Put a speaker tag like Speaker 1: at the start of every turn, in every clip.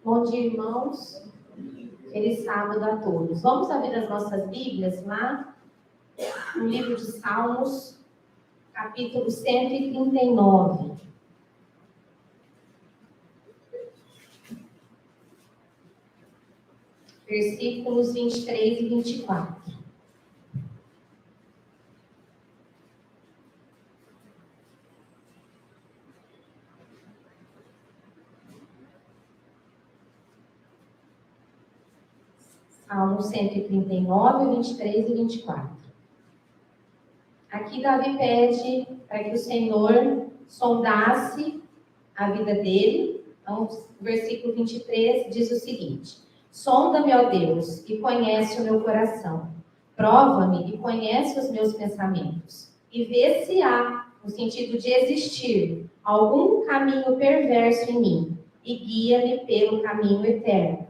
Speaker 1: Bom dia, irmãos. Feliz sábado a todos. Vamos abrir as nossas Bíblias lá no livro de Salmos, capítulo 139. Versículos 23 e 24. Salmo 139, 23 e 24. Aqui Davi pede para que o Senhor sondasse a vida dele. Então, o versículo 23 diz o seguinte: sonda-me, ó Deus, e conhece o meu coração. Prova-me e conhece os meus pensamentos. E vê se há, no sentido de existir, algum caminho perverso em mim. E guia-me pelo caminho eterno.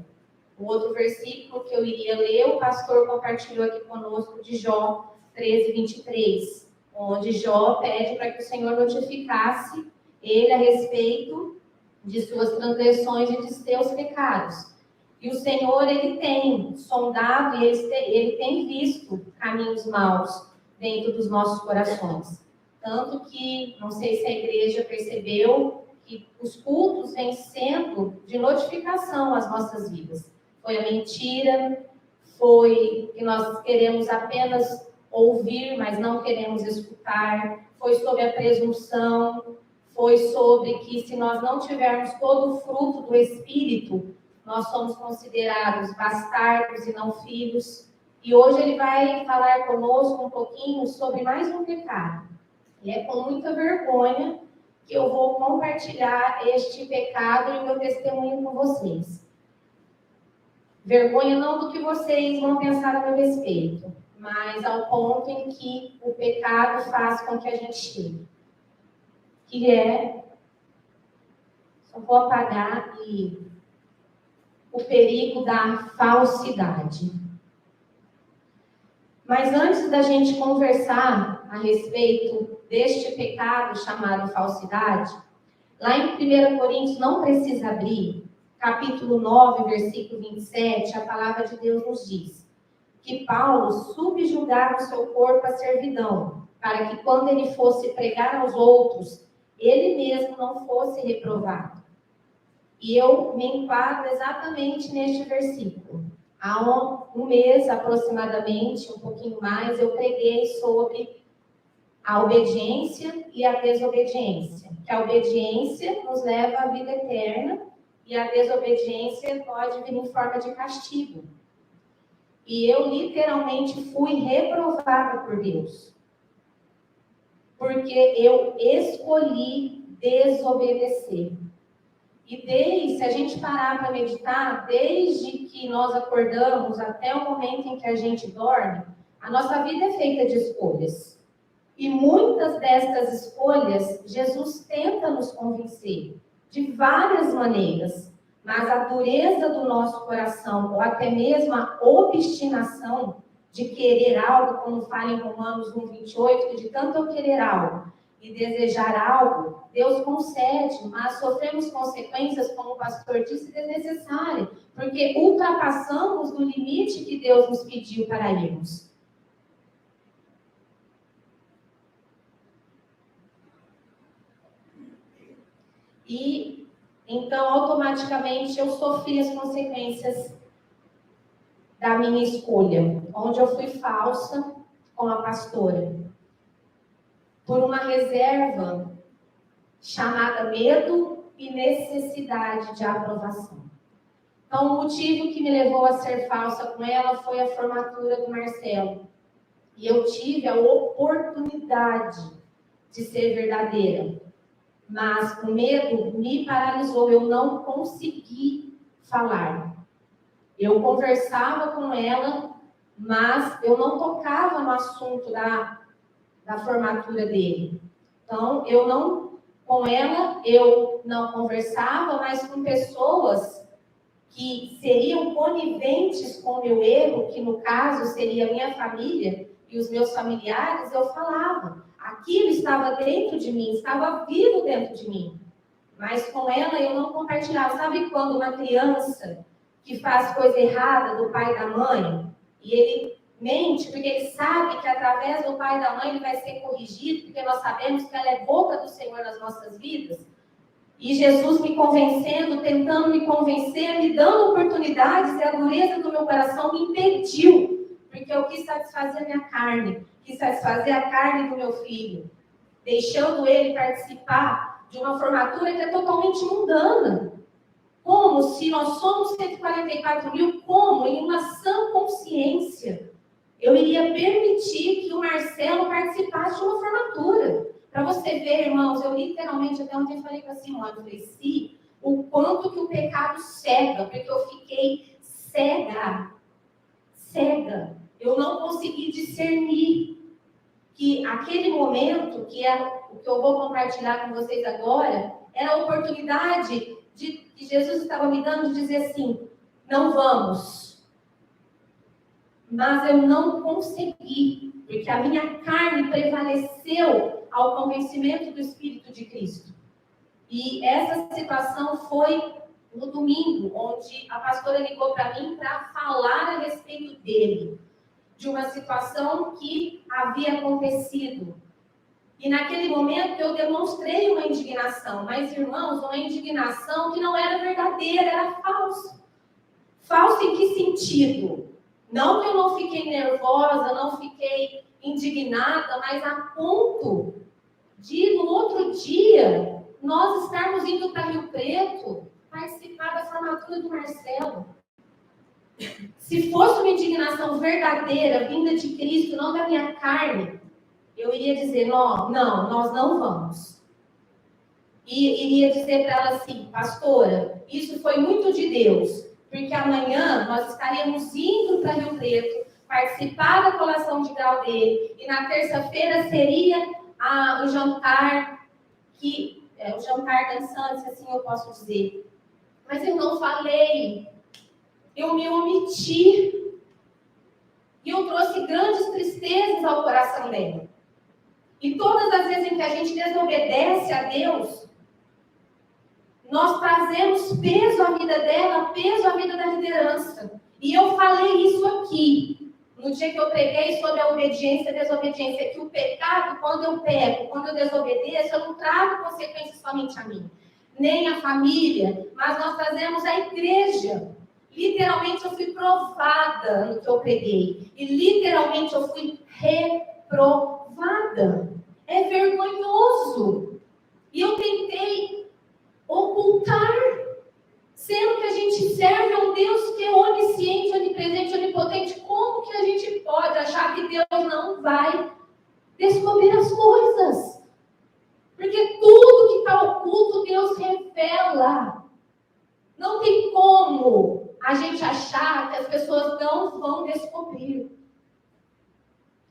Speaker 1: O outro versículo que eu iria ler, o pastor compartilhou aqui conosco, de Jó 13, 23, onde Jó pede para que o Senhor notificasse ele a respeito de suas transgressões e de seus pecados. E o Senhor, ele tem sondado e ele tem visto caminhos maus dentro dos nossos corações. Tanto que, não sei se a igreja percebeu, que os cultos vêm sendo de notificação às nossas vidas. Foi a mentira, foi que nós queremos apenas ouvir, mas não queremos escutar, foi sobre a presunção, foi sobre que se nós não tivermos todo o fruto do Espírito, nós somos considerados bastardos e não filhos. E hoje ele vai falar conosco um pouquinho sobre mais um pecado. E é com muita vergonha que eu vou compartilhar este pecado e o meu testemunho com vocês. Vergonha não do que vocês vão pensar a meu respeito, mas ao ponto em que o pecado faz com que a gente chegue. Que é, só vou apagar, e o perigo da falsidade. Mas antes da gente conversar a respeito deste pecado chamado falsidade, lá em 1 Coríntios, não precisa abrir, capítulo 9, versículo 27, a palavra de Deus nos diz que Paulo subjugava o seu corpo à servidão, para que quando ele fosse pregar aos outros, ele mesmo não fosse reprovado. E eu me enquadro exatamente neste versículo. Há um mês, aproximadamente, um pouquinho mais, eu preguei sobre a obediência e a desobediência. Que a obediência nos leva à vida eterna e a desobediência pode vir em forma de castigo. E eu literalmente fui reprovada por Deus. Porque eu escolhi desobedecer. E se a gente parar para meditar, desde que nós acordamos até o momento em que a gente dorme, a nossa vida é feita de escolhas. E muitas destas escolhas, Jesus tenta nos convencer de várias maneiras. Mas a dureza do nosso coração, ou até mesmo a obstinação de querer algo, como fala em Romanos 1:28, que de tanto eu querer algo e desejar algo, Deus concede, mas sofremos consequências, como o pastor disse, desnecessárias, porque ultrapassamos o limite que Deus nos pediu para irmos. E, então, automaticamente, eu sofri as consequências da minha escolha, onde eu fui falsa com a pastora, por uma reserva chamada medo e necessidade de aprovação. Então, o motivo que me levou a ser falsa com ela foi a formatura do Marcelo. E eu tive a oportunidade de ser verdadeira. Mas o medo me paralisou, eu não consegui falar. Eu conversava com ela, mas eu não tocava no assunto da formatura dele. Então, com ela, eu não conversava, mas com pessoas que seriam coniventes com o meu erro, que no caso seria a minha família e os meus familiares, eu falava. Aquilo estava dentro de mim, estava vivo dentro de mim. mas com ela eu não compartilhava. Sabe quando uma criança que faz coisa errada do pai e da mãe, e ele mente, porque ele sabe que através do pai e da mãe ele vai ser corrigido, porque nós sabemos que ela é boca do Senhor nas nossas vidas. E Jesus me convencendo, tentando me convencer, me dando oportunidades, e a dureza do meu coração me impediu, porque eu quis satisfazer a minha carne, quis satisfazer a carne do meu filho, deixando ele participar de uma formatura que é totalmente mundana. Como se nós somos 144 mil, como em uma sã consciência eu iria permitir que o Marcelo participasse de uma formatura? Para você ver, irmãos, eu literalmente, até ontem falei com a Simone, eu falei, sim, o quanto que o pecado cega, porque eu fiquei cega. Eu não consegui discernir que aquele momento, que é o que eu vou compartilhar com vocês agora, era a oportunidade que Jesus estava me dando de dizer assim, não vamos. Mas eu não consegui, porque a minha carne prevaleceu ao convencimento do Espírito de Cristo. E essa situação foi no domingo, onde a pastora ligou para mim para falar a respeito dele, de uma situação que havia acontecido. E naquele momento eu demonstrei uma indignação, mas, irmãos, uma indignação que não era verdadeira, era falsa. Falsa em que sentido? Não que eu não fiquei nervosa, não fiquei indignada, mas a ponto de, no outro dia, nós estarmos indo para Rio Preto participar da formatura do Marcelo. Se fosse uma indignação verdadeira, vinda de Cristo, não da minha carne, eu iria dizer, não, nós não vamos. E iria dizer para ela assim, pastora, isso foi muito de Deus, porque amanhã nós estaríamos indo para Rio Preto, participar da colação de grau dele, e na terça-feira seria o jantar, o jantar dançante, se assim eu posso dizer. Mas eu não falei, eu me omiti, e eu trouxe grandes tristezas ao coração dela. E todas as vezes em que a gente desobedece a Deus, nós trazemos peso à vida dela, peso à vida da liderança. E eu falei isso aqui, no dia que eu preguei sobre a obediência e a desobediência, que o pecado, quando eu peco, quando eu desobedeço, eu não trago consequências somente a mim, nem a família, mas nós trazemos a igreja. Literalmente eu fui provada no que eu preguei. E literalmente eu fui reprovada. É vergonhoso. E eu tentei ocultar, sendo que a gente serve a um Deus que é onisciente, onipresente, onipotente. Como que a gente pode achar que Deus não vai descobrir as coisas? Porque tudo que está oculto, Deus revela. Não tem como a gente achar que as pessoas não vão descobrir.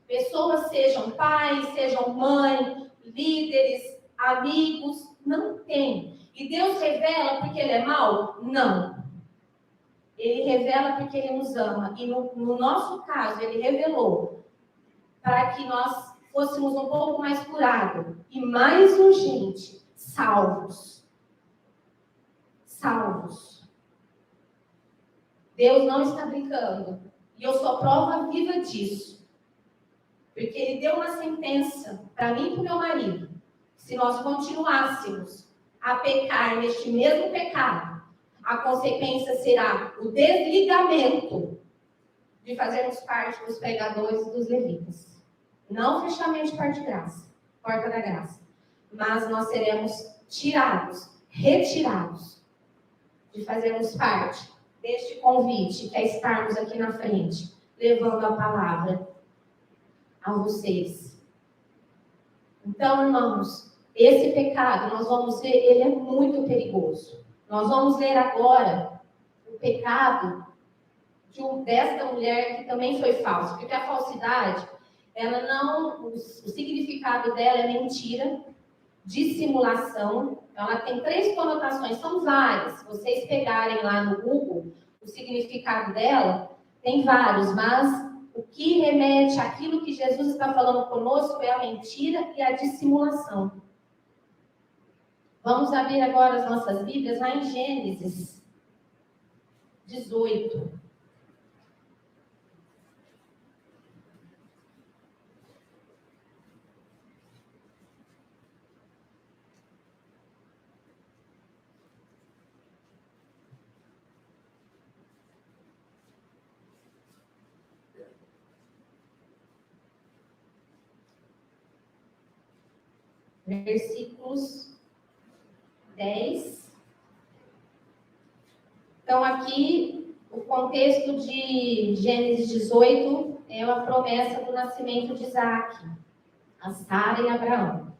Speaker 1: Pessoas, sejam pais, sejam mães, líderes, amigos, não tem. E Deus revela porque Ele é mau? Não. Ele revela porque Ele nos ama. E no nosso caso, Ele revelou para que nós fôssemos um pouco mais curados e mais urgente, salvos. Salvos. Deus não está brincando. E eu sou prova viva disso. Porque Ele deu uma sentença para mim e para o meu marido. Se nós continuássemos a pecar neste mesmo pecado, a consequência será o desligamento de fazermos parte dos pregadores e dos levitas. Não fechamento de parte de graça, porta da graça. Mas nós seremos tirados, retirados de fazermos parte deste convite, que é estarmos aqui na frente, levando a palavra a vocês. Então, irmãos, esse pecado, nós vamos ver, ele é muito perigoso. Nós vamos ler agora o pecado desta mulher que também foi falsa, porque a falsidade, ela não, o significado dela é mentira, dissimulação. Ela tem 3 conotações, são várias. Se vocês pegarem lá no Google, o significado dela tem vários, mas o que remete àquilo que Jesus está falando conosco é a mentira e a dissimulação. Vamos abrir agora as nossas Bíblias lá em Gênesis 18. Versículos 10. Então, aqui, o contexto de Gênesis 18 é a promessa do nascimento de Isaac, a Sara e Abraão.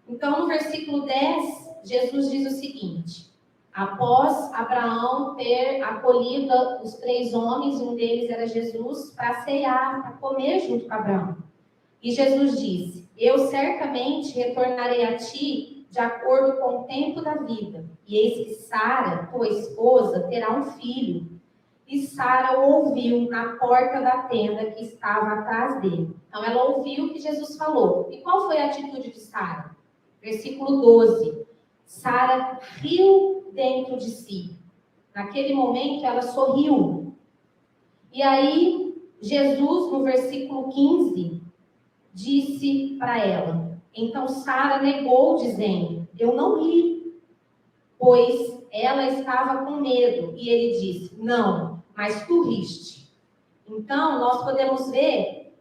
Speaker 1: Então, no versículo 10, Jesus diz o seguinte: após Abraão ter acolhido os 3 homens, um deles era Jesus, para ceiar, para comer junto com Abraão. E Jesus disse: eu certamente retornarei a ti de acordo com o tempo da vida. E eis que Sara, tua esposa, terá um filho. E Sara o ouviu na porta da tenda que estava atrás dele. Então, ela ouviu o que Jesus falou. E qual foi a atitude de Sara? Versículo 12. Sara riu dentro de si. Naquele momento, ela sorriu. E aí, Jesus, no versículo 15, disse para ela. Então Sara negou, dizendo: eu não ri, pois ela estava com medo. E ele disse: não, mas tu riste. Então nós podemos ver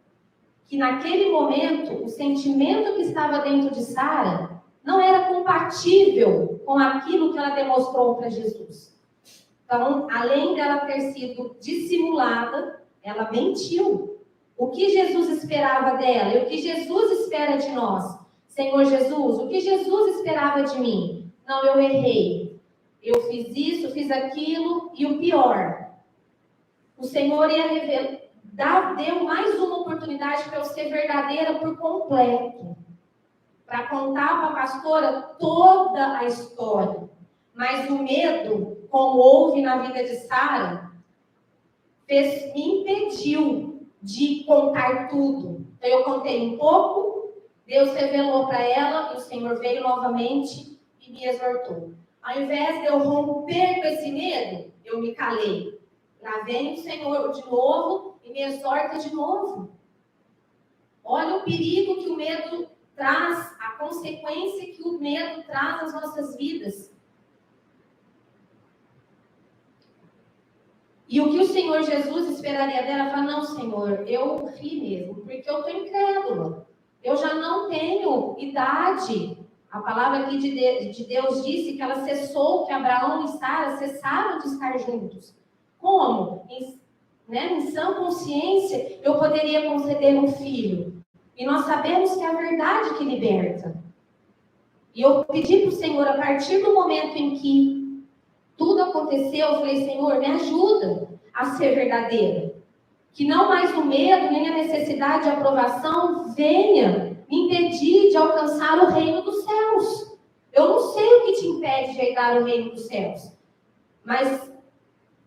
Speaker 1: que naquele momento o sentimento que estava dentro de Sara não era compatível com aquilo que ela demonstrou para Jesus. Então, além dela ter sido dissimulada, ela mentiu. O que Jesus esperava dela e o que Jesus espera de nós? Senhor Jesus, o que Jesus esperava de mim? Não, eu errei. Eu fiz isso, fiz aquilo, e o pior, o Senhor ia revelar, deu mais uma oportunidade para eu ser verdadeira por completo. Para contar para a pastora toda a história. Mas o medo, como houve na vida de Sara, me impediu de contar tudo. Então eu contei um pouco, Deus revelou para ela, e o Senhor veio novamente e me exortou. Ao invés de eu romper com esse medo, eu me calei. Lá vem o Senhor de novo e me exorta de novo. Olha o perigo que o medo traz, a consequência que o medo traz às nossas vidas. E o que o Senhor Jesus esperaria dela? Fala, não, Senhor, eu ri mesmo, porque eu estou incrédula. Eu já não tenho idade. A palavra aqui de Deus disse que ela cessou, que Abraão e Sara cessaram de estar juntos. Como? Em sã consciência, eu poderia conceder um filho. E nós sabemos que é a verdade que liberta. E eu pedi para o Senhor, a partir do momento em que tudo aconteceu, eu falei, Senhor, me ajuda a ser verdadeira. Que não mais o medo, nem a necessidade de aprovação venha me impedir de alcançar o reino dos céus. Eu não sei o que te impede de chegar ao reino dos céus. Mas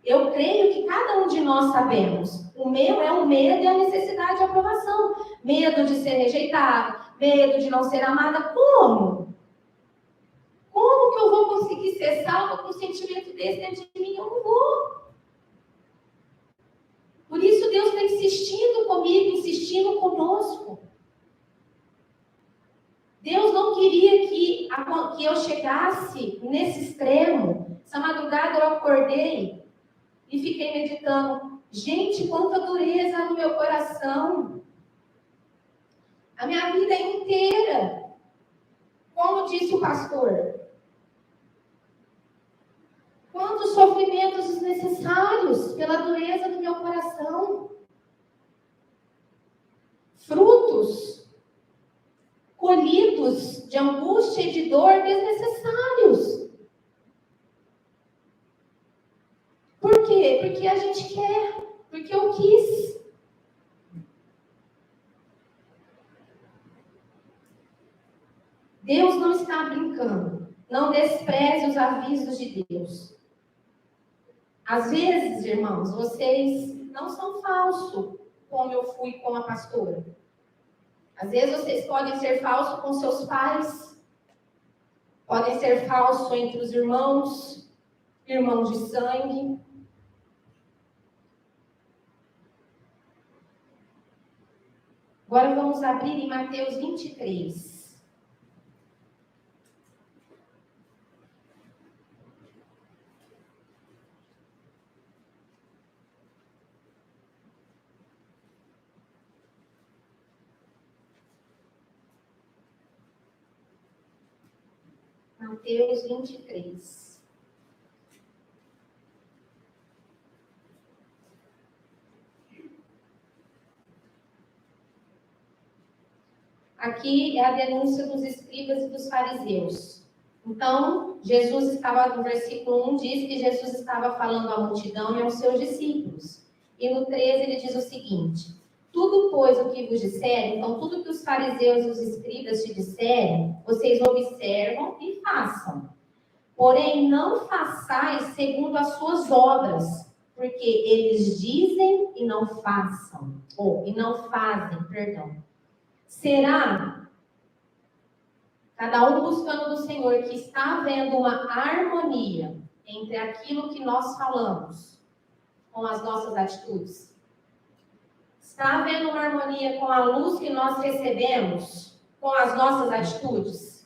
Speaker 1: eu creio que cada um de nós sabemos. O meu é o medo e a necessidade de aprovação. Medo de ser rejeitado, medo de não ser amada. Como? Como que eu vou conseguir ser salva com um sentimento desse dentro de mim? Eu não vou. Por isso Deus está insistindo comigo, insistindo conosco. Deus não queria que eu chegasse nesse extremo. Essa madrugada eu acordei e fiquei meditando. Gente, quanta dureza no meu coração. A minha vida inteira. Como disse o pastor, quantos sofrimentos desnecessários pela dureza do meu coração. Frutos colhidos de angústia e de dor desnecessários. Por quê? Porque a gente quer, porque eu quis. Deus não está brincando. Não despreze os avisos de Deus. Às vezes, irmãos, vocês não são falsos, como eu fui com a pastora. Às vezes vocês podem ser falsos com seus pais. Podem ser falsos entre os irmãos, irmãos de sangue. Agora vamos abrir em Mateus 23. Mateus 23. Aqui é a denúncia dos escribas e dos fariseus. Então, Jesus estava, no versículo 1, diz que Jesus estava falando à multidão e aos seus discípulos. E no 13 ele diz o seguinte: tudo, pois, o que vos disserem, então tudo que os fariseus e os escribas te disserem, vocês observam e façam. Porém, não façais segundo as suas obras, porque eles dizem e não façam, e não fazem, perdão. Será, cada um buscando do Senhor, que está havendo uma harmonia entre aquilo que nós falamos com as nossas atitudes? Está havendo uma harmonia com a luz que nós recebemos com as nossas atitudes?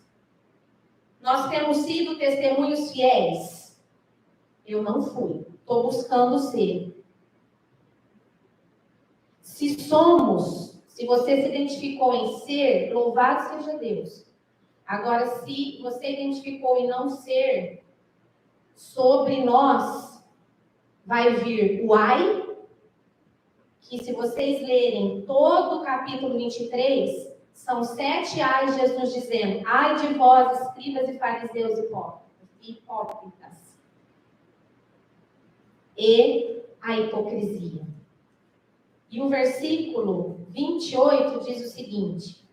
Speaker 1: Nós temos sido testemunhos fiéis? Eu não fui. Estou buscando ser. Se você se identificou em ser, louvado seja Deus. Agora, se você identificou em não ser, sobre nós vai vir o ai, que se vocês lerem todo o capítulo 23, são 7 ais de Jesus dizendo: ai de vós, escribas e fariseus hipócritas. E a hipocrisia. E o versículo 28 diz o seguinte,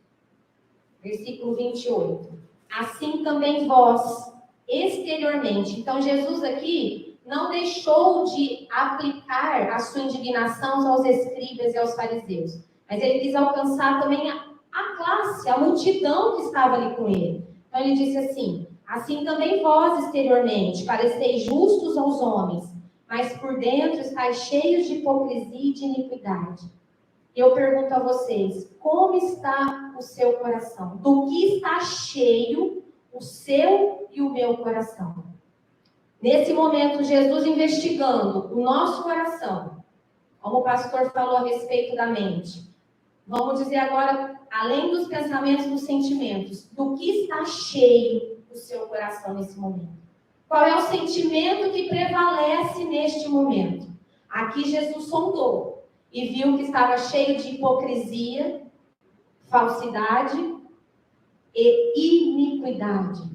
Speaker 1: versículo 28, assim também vós, exteriormente. Então, Jesus aqui não deixou de aplicar a sua indignação aos escribas e aos fariseus, mas ele quis alcançar também a classe, a multidão que estava ali com ele. Então, ele disse assim também vós, exteriormente, pareceis justos aos homens, mas por dentro estáis cheios de hipocrisia e de iniquidade. Eu pergunto a vocês, como está o seu coração? Do que está cheio o seu e o meu coração? Nesse momento, Jesus investigando o nosso coração, como o pastor falou a respeito da mente. Vamos dizer agora, além dos pensamentos e dos sentimentos, do que está cheio o seu coração nesse momento? Qual é o sentimento que prevalece neste momento? Aqui Jesus sondou e viu que estava cheio de hipocrisia, falsidade e iniquidade.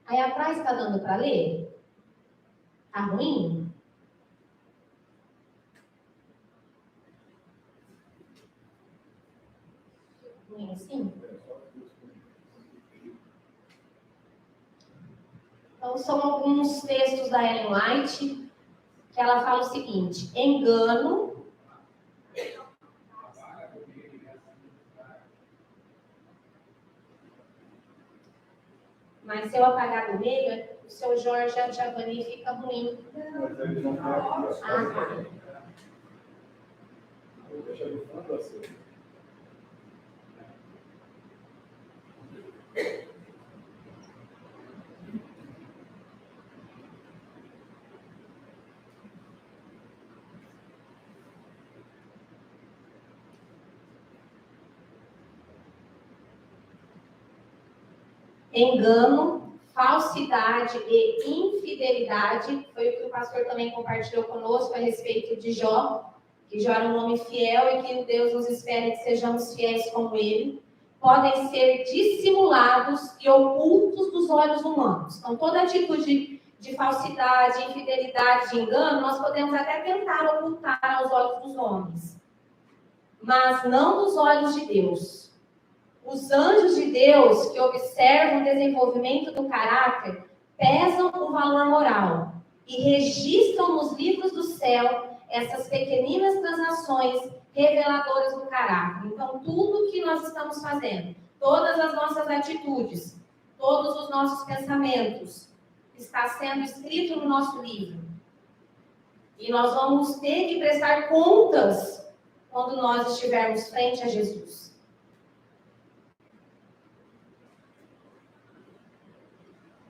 Speaker 1: Aí atrás está dando para ler? Tá ruim? Ruim assim? Então, são alguns textos da Ellen White que ela fala o seguinte: engano. Mas se eu apagar no meio, o seu Jorge e o Giovanni fica ruim. Tá.
Speaker 2: Deixa no fundo assim.
Speaker 1: Engano, falsidade e infidelidade, foi o que o pastor também compartilhou conosco a respeito de Jó, que Jó era um homem fiel e que Deus nos espera que sejamos fiéis como ele, podem ser dissimulados e ocultos dos olhos humanos. Então, toda atitude de falsidade, infidelidade, de engano, nós podemos até tentar ocultar aos olhos dos homens, mas não dos olhos de Deus. Os anjos de Deus que observam o desenvolvimento do caráter pesam o valor moral e registram nos livros do céu essas pequeninas transações reveladoras do caráter. Então, tudo que nós estamos fazendo, todas as nossas atitudes, todos os nossos pensamentos, está sendo escrito no nosso livro. E nós vamos ter que prestar contas quando nós estivermos frente a Jesus.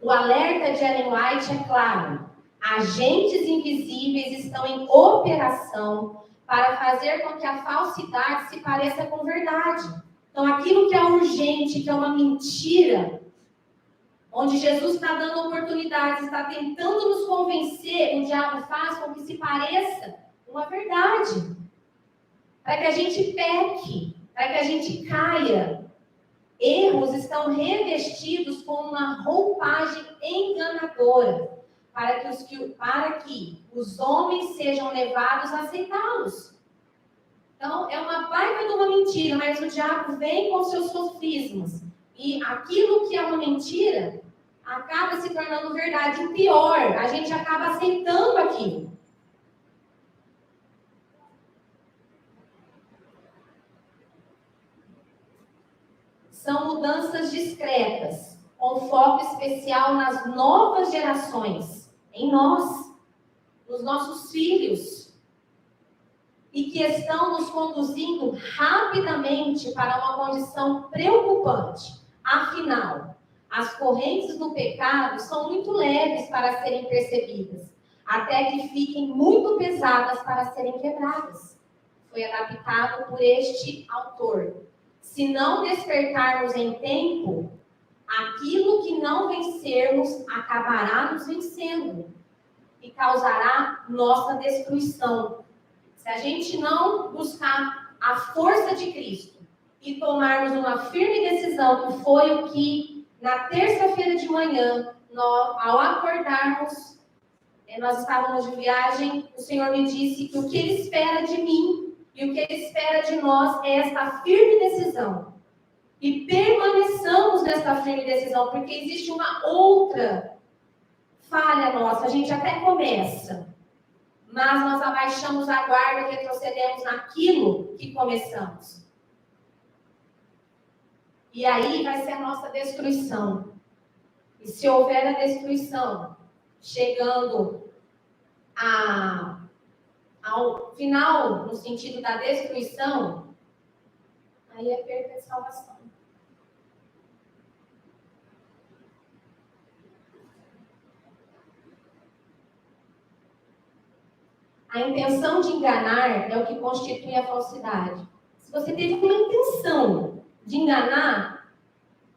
Speaker 1: O alerta de Ellen White é claro. Agentes invisíveis estão em operação para fazer com que a falsidade se pareça com verdade. Então, aquilo que é urgente, que é uma mentira, onde Jesus está dando oportunidades, está tentando nos convencer, o diabo faz com que se pareça uma verdade. Para que a gente peque, para que a gente caia. Erros estão revestidos com uma roupagem enganadora, para que os homens sejam levados a aceitá-los. Então, é uma baita de uma mentira, mas o diabo vem com seus sofismas. E aquilo que é uma mentira acaba se tornando verdade. O pior, a gente acaba aceitando aquilo. São mudanças discretas, com foco especial nas novas gerações, em nós, nos nossos filhos, e que estão nos conduzindo rapidamente para uma condição preocupante. Afinal, as correntes do pecado são muito leves para serem percebidas, até que fiquem muito pesadas para serem quebradas. Foi adaptado por este autor. Se não despertarmos em tempo, aquilo que não vencermos acabará nos vencendo e causará nossa destruição. Se a gente não buscar a força de Cristo e tomarmos uma firme decisão, que foi o que na terça-feira de manhã, ao acordarmos, nós estávamos de viagem, o Senhor me disse que o que Ele espera de mim e o que Ele espera de nós é esta firme decisão. E permaneçamos nesta firme decisão, porque existe uma outra falha nossa. A gente até começa, mas nós abaixamos a guarda e retrocedemos naquilo que começamos. E aí vai ser a nossa destruição. E se houver a destruição, chegando ao final, no sentido da destruição, aí é perda de salvação. A intenção de enganar é o que constitui a falsidade. Se você teve uma intenção de enganar,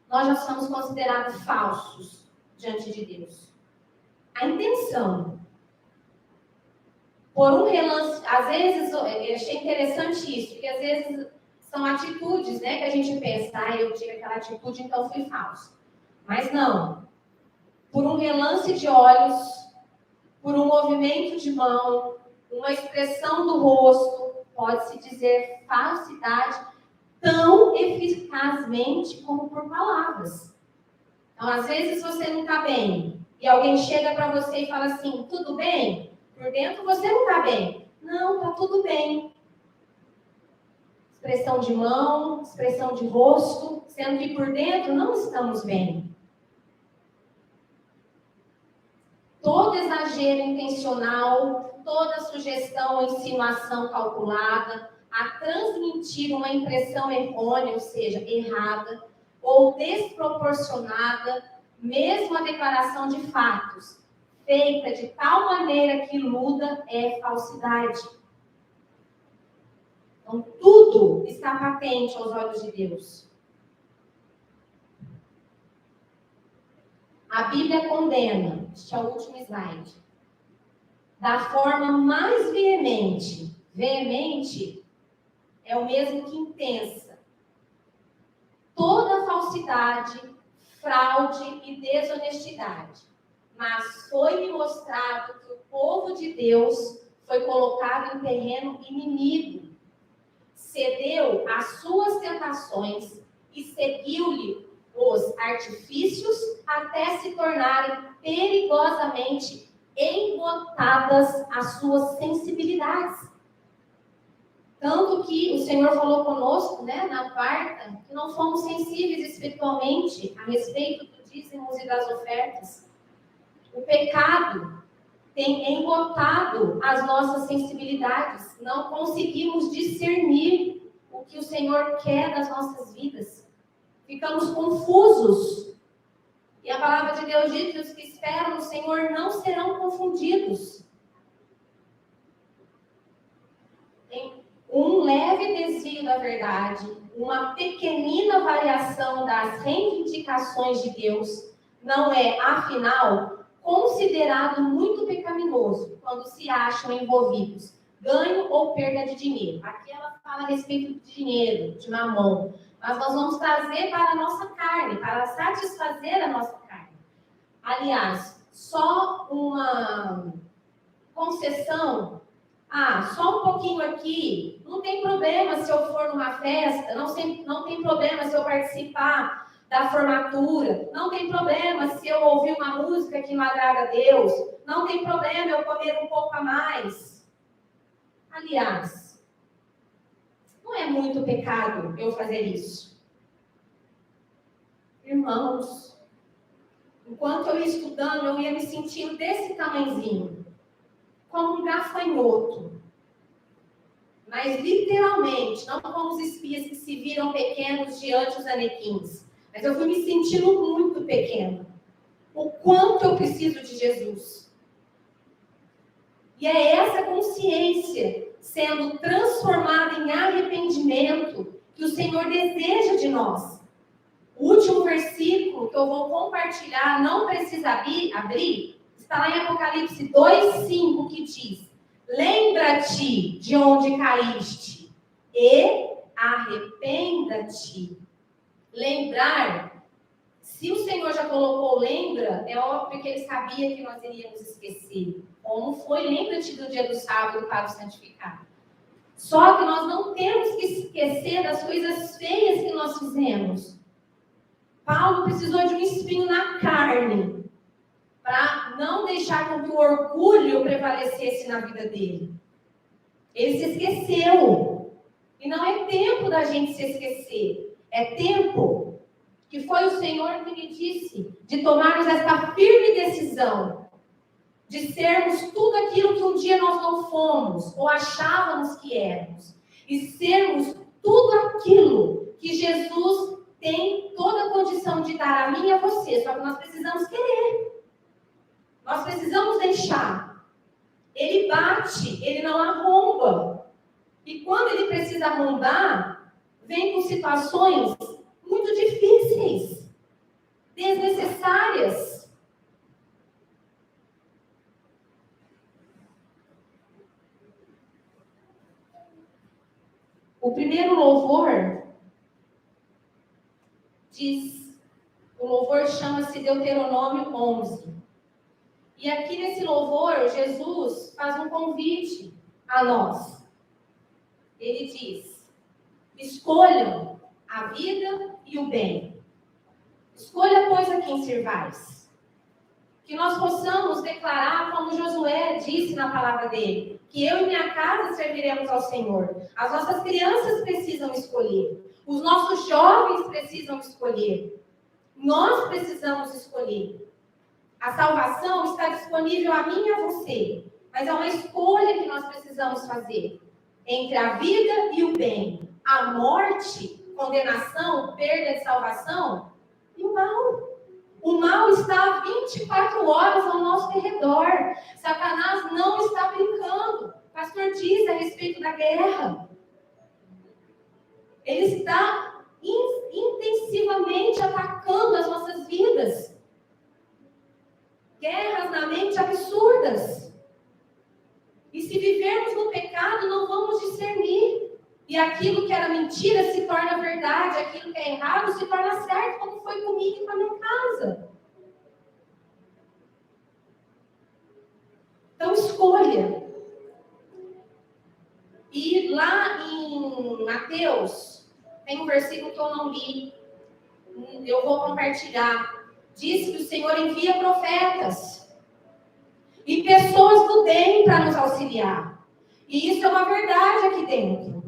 Speaker 1: nós já somos considerados falsos diante de Deus. A intenção. Por um relance, às vezes, eu achei interessante isso, porque às vezes são atitudes, né, que a gente pensa, eu tive aquela atitude, então fui falso. Mas não. Por um relance de olhos, por um movimento de mão, uma expressão do rosto, pode-se dizer falsidade tão eficazmente como por palavras. Então, às vezes você não está bem, e alguém chega para você e fala assim, tudo bem? Por dentro você não está bem. Não, está tudo bem. Expressão de mão, expressão de rosto, sendo que por dentro não estamos bem. Todo exagero intencional, toda sugestão ou insinuação calculada, a transmitir uma impressão errônea, ou seja, errada, ou desproporcionada, mesmo a declaração de fatos, feita de tal maneira que iluda, é falsidade. Então, tudo está patente aos olhos de Deus. A Bíblia condena, este é o último slide, da forma mais veemente. Veemente é o mesmo que intensa. Toda falsidade, fraude e desonestidade. Mas foi-me mostrado que o povo de Deus foi colocado em terreno inimigo. Cedeu às suas tentações e seguiu-lhe os artifícios até se tornarem perigosamente embotadas as suas sensibilidades. Tanto que o Senhor falou conosco, na quarta, que não fomos sensíveis espiritualmente a respeito dos dízimos e das ofertas. O pecado tem embotado as nossas sensibilidades. Não conseguimos discernir o que o Senhor quer das nossas vidas. Ficamos confusos. E a palavra de Deus diz que os que esperam no Senhor não serão confundidos. Tem um leve desvio da verdade, uma pequenina variação das reivindicações de Deus, não é, afinal, considerado muito pecaminoso quando se acham envolvidos ganho ou perda de dinheiro. Aqui ela fala a respeito de dinheiro, de mamão, mas nós vamos trazer para a nossa carne, para satisfazer a nossa carne. Aliás, só uma concessão, só um pouquinho aqui, não tem problema se eu for numa festa, não tem problema se eu participar da formatura, não tem problema se eu ouvir uma música que não agrada a Deus, não tem problema eu comer um pouco a mais. Aliás, não é muito pecado eu fazer isso. Irmãos, enquanto eu ia estudando, eu ia me sentindo desse tamanhozinho, como um gafanhoto. Mas literalmente, não como os espias que se viram pequenos diante dos anequins. Mas eu fui me sentindo muito pequena. O quanto eu preciso de Jesus. E é essa consciência sendo transformada em arrependimento que o Senhor deseja de nós. O último versículo que eu vou compartilhar, não precisa abrir, está lá em Apocalipse 2:5, que diz: lembra-te de onde caíste e arrependa-te. Lembrar, se o Senhor já colocou lembra, é óbvio que ele sabia que nós iríamos esquecer. Como foi, lembra-te do dia do sábado para o santificar. Só que nós não temos que esquecer das coisas feias que nós fizemos. Paulo precisou de um espinho na carne para não deixar com que o orgulho prevalecesse na vida dele. Ele se esqueceu. E não é tempo da gente se esquecer. É tempo que foi o Senhor que me disse de tomarmos essa firme decisão de sermos tudo aquilo que um dia nós não fomos ou achávamos que éramos. E sermos tudo aquilo que Jesus tem toda a condição de dar a mim e a você. Só que nós precisamos querer. Nós precisamos deixar. Ele bate, ele não arromba. E quando ele precisa arrombar, vem com situações muito difíceis, desnecessárias. O primeiro louvor o louvor chama-se Deuteronômio 11. E aqui nesse louvor, Jesus faz um convite a nós. Ele diz: escolham a vida e o bem. Escolha, pois, a quem servais. Que nós possamos declarar, como Josué disse na palavra dele, que eu e minha casa serviremos ao Senhor. As nossas crianças precisam escolher. Os nossos jovens precisam escolher. Nós precisamos escolher. A salvação está disponível a mim e a você. Mas é uma escolha que nós precisamos fazer. Entre a vida e o bem. A morte, condenação, perda de salvação e o mal. O mal está 24 horas ao nosso redor. Satanás não está brincando. O pastor diz a respeito da guerra. Ele está intensivamente atacando as nossas vidas. Guerras na mente absurdas. E se vivermos no pecado, não vamos discernir. E aquilo que era mentira se torna verdade, aquilo que é errado se torna certo, como foi comigo e com a minha casa. Então, escolha. E lá em Mateus, tem um versículo que eu não li, eu vou compartilhar, diz que o Senhor envia profetas e pessoas do bem para nos auxiliar. E isso é uma verdade aqui dentro.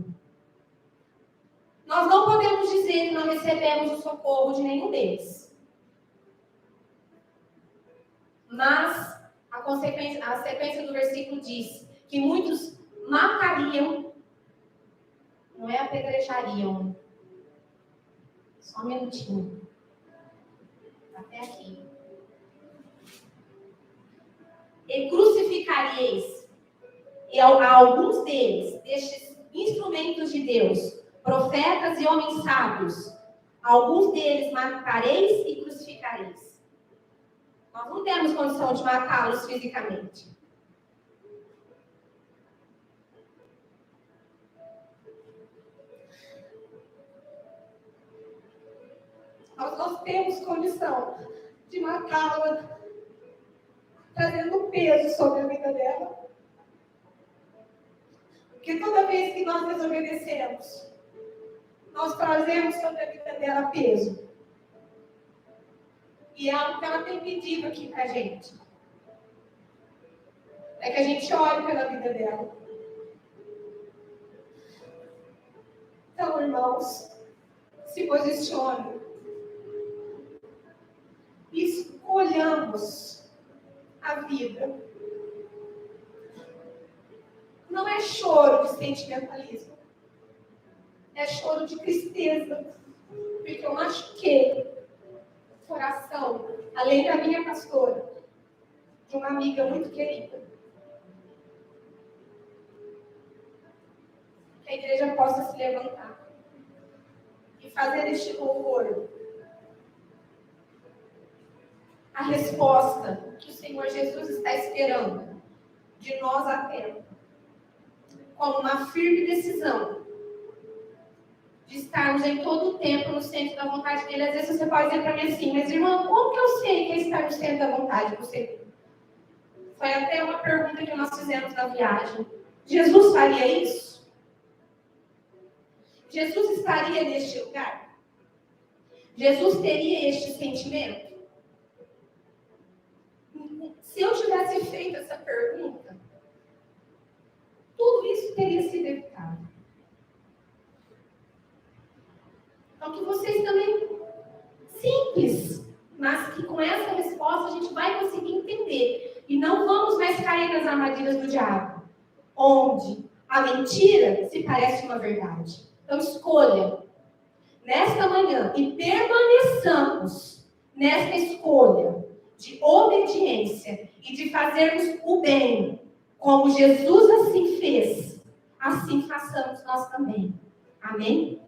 Speaker 1: Nós não podemos dizer que não recebemos o socorro de nenhum deles. Mas a sequência do versículo diz que muitos matariam, não é apedrejariam. Só um minutinho. Até aqui. E crucificareis, e a alguns deles, destes instrumentos de Deus, profetas e homens sábios, alguns deles matareis e crucificareis. Nós não temos condição de matá-los fisicamente. Nós não temos condição de matá-la, trazendo peso sobre a vida dela. Porque toda vez que nós desobedecemos, nós trazemos sobre a vida dela peso. E é algo que ela tem pedido aqui pra gente. É que a gente ore pela vida dela. Então, irmãos, se posicione. Escolhamos a vida. Não é choro de sentimentalismo. É choro de tristeza. Porque eu machuquei o coração, além da minha pastora, de uma amiga muito querida. Que a igreja possa se levantar e fazer este louvor. A resposta que o Senhor Jesus está esperando de nós a tempo, como uma firme decisão de estarmos em todo o tempo no centro da vontade dele. Às vezes você pode dizer para mim assim, mas irmã, como que eu sei que é estar no centro da vontade do Senhor? Foi até uma pergunta que nós fizemos na viagem. Jesus faria isso? Jesus estaria neste lugar? Jesus teria este sentimento? Se eu tivesse feito essa pergunta, tudo isso teria sido evitado. Então, que vocês também, simples, mas que com essa resposta a gente vai conseguir entender. E não vamos mais cair nas armadilhas do diabo, onde a mentira se parece uma verdade. Então, escolha nesta manhã e permaneçamos nesta escolha de obediência e de fazermos o bem, como Jesus assim fez, assim façamos nós também. Amém?